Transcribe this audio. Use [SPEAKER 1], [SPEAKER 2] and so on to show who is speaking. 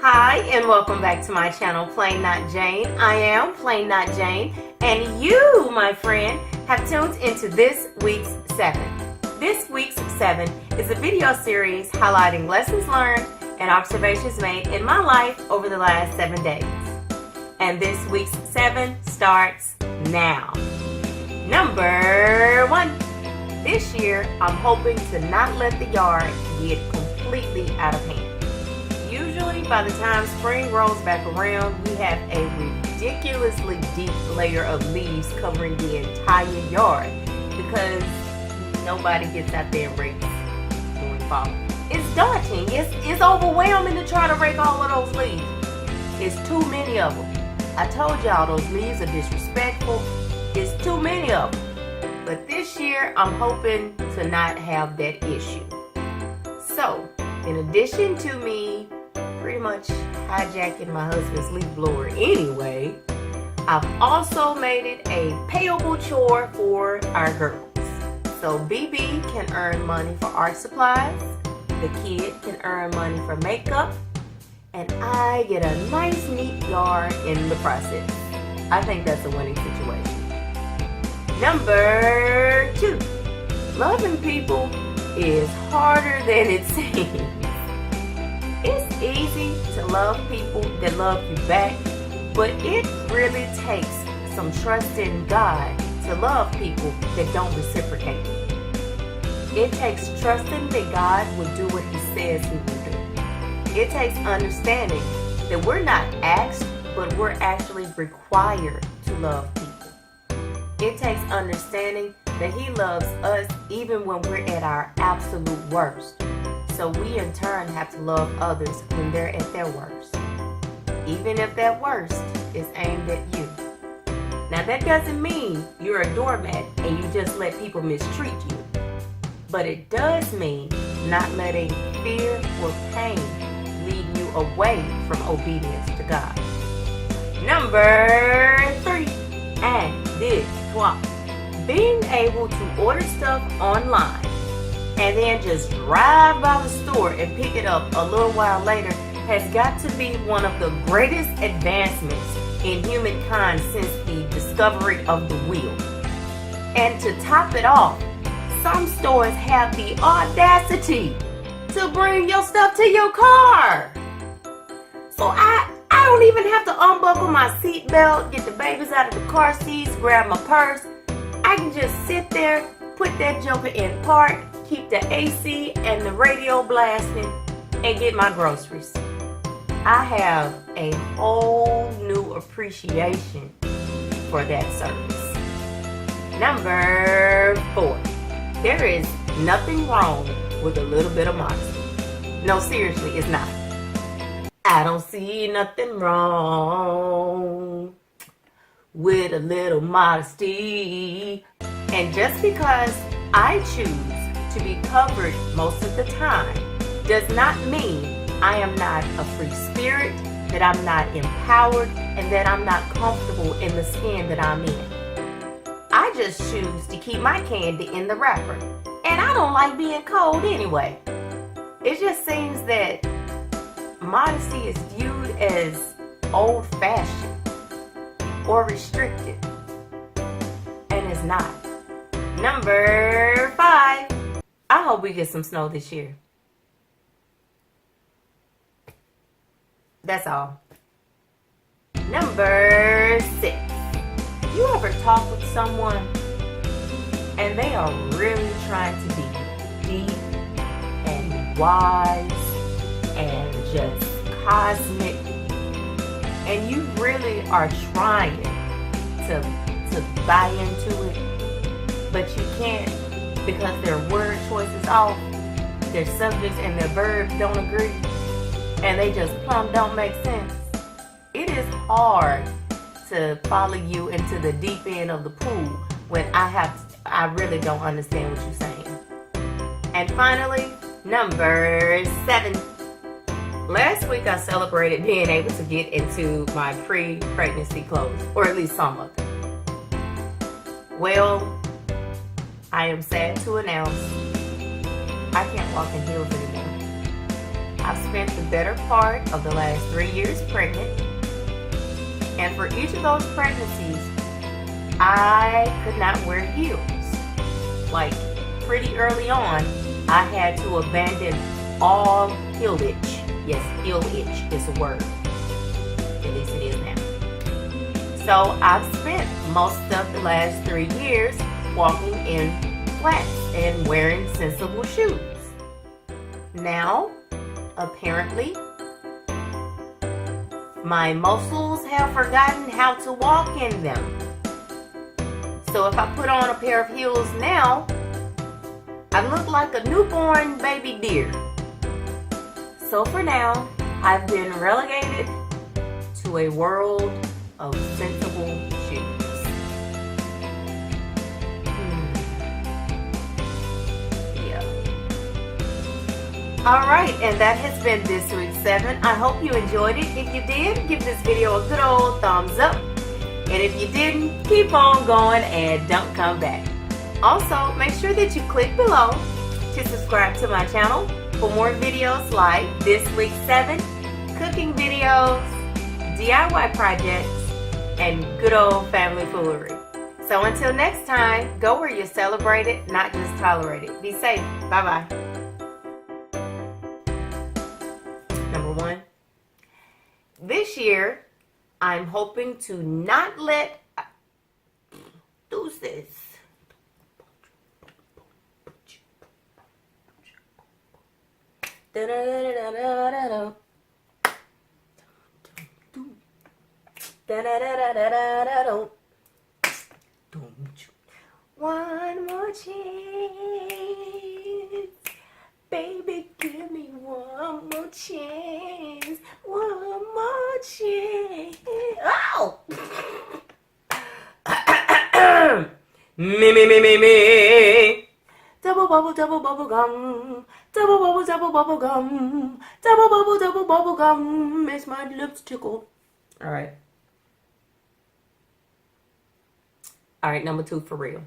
[SPEAKER 1] Hi, and welcome back to my channel, Plain Not Jane. I am Plain Not Jane, and you, my friend, have tuned into this week's 7. This week's 7 is a video series highlighting lessons learned and observations made in my life over the last 7 days. And this week's 7 starts now. Number 1. This year, I'm hoping to not let the yard get completely out of hand. Usually, by the time spring rolls back around, we have a ridiculously deep layer of leaves covering the entire yard because nobody gets out there and rakes during fall. It's daunting. It's overwhelming to try to rake all of those leaves. It's too many of them. I told y'all those leaves are disrespectful. It's too many of them. But this year, I'm hoping to not have that issue. So, in addition to me pretty much hijacking my husband's leaf blower anyway, I've also made it a payable chore for our girls. So BB can earn money for art supplies, the kid can earn money for makeup, and I get a nice neat yard in the process. I think that's a winning situation. Number 2, loving people is harder than it seems. It's easy to love people that love you back, but it really takes some trust in God to love people that don't reciprocate. It takes trusting that God will do what He says He will do. It takes understanding that we're not asked, but we're actually required to love people. It takes understanding that He loves us even when we're at our absolute worst. So we in turn have to love others when they're at their worst, even if that worst is aimed at you. Now that doesn't mean you're a doormat and you just let people mistreat you, but it does mean not letting fear or pain lead you away from obedience to God. Number 3, and this one, being able to order stuff online and then just drive by the store and pick it up a little while later has got to be one of the greatest advancements in humankind since the discovery of the wheel. And to top it off, some stores have the audacity to bring your stuff to your car. So I don't even have to unbuckle my seatbelt, get the babies out of the car seats, grab my purse. I can just sit there, put that joker in park, keep the AC and the radio blasting, and get my groceries. I have a whole new appreciation for that service. Number 4, there is nothing wrong with a little bit of modesty. No, seriously, it's not. I don't see nothing wrong with a little modesty. And just because I choose to be covered most of the time does not mean I am not a free spirit, that I'm not empowered, and that I'm not comfortable in the skin that I'm in. I just choose to keep my candy in the wrapper, and I don't like being cold anyway. It just seems that modesty is viewed as old-fashioned or restricted, and it's not. Number 5. I hope we get some snow this year. That's all. Number 6. You ever talk with someone and they are really trying to be deep and wise and just cosmic, and you really are trying to buy into it, but you can't because their word choice is off, their subjects and their verbs don't agree, and they just plumb don't make sense. It is hard to follow you into the deep end of the pool when I really don't understand what you're saying. And finally, number 7. Last week I celebrated being able to get into my pre-pregnancy clothes, or at least some of them. Well, I am sad to announce I can't walk in heels anymore. I've spent the better part of the last 3 years pregnant. And for each of those pregnancies, I could not wear heels. Like, pretty early on, I had to abandon all heel itch. Yes, heel itch is a word. At least it is now. So I've spent most of the last 3 years walking in flats and wearing sensible shoes. Now, apparently, my muscles have forgotten how to walk in them. So if I put on a pair of heels now, I look like a newborn baby deer. So for now, I've been relegated to a world of sensible shoes. Yeah. Alright, and that has been this week's 7. I hope you enjoyed it. If you did, give this video a good old thumbs up. And if you didn't, keep on going and don't come back. Also, make sure that you click below to subscribe to my channel for more videos like this week's 7, cooking videos, DIY projects, and good old family foolery. So until next time, go where you're celebrated, not just tolerated. Be safe. Bye-bye. Number 1. This year, I'm hoping to not let deuces. Da-da-da-da-da-da-da. Da-da-da-da-da-da-da. One more chance, baby, give me one more chance, one more chance. Oh! Me. Double bubble gum. Double bubble gum. Double bubble gum. Makes my lips tickle. All right. All right, number 2 for real.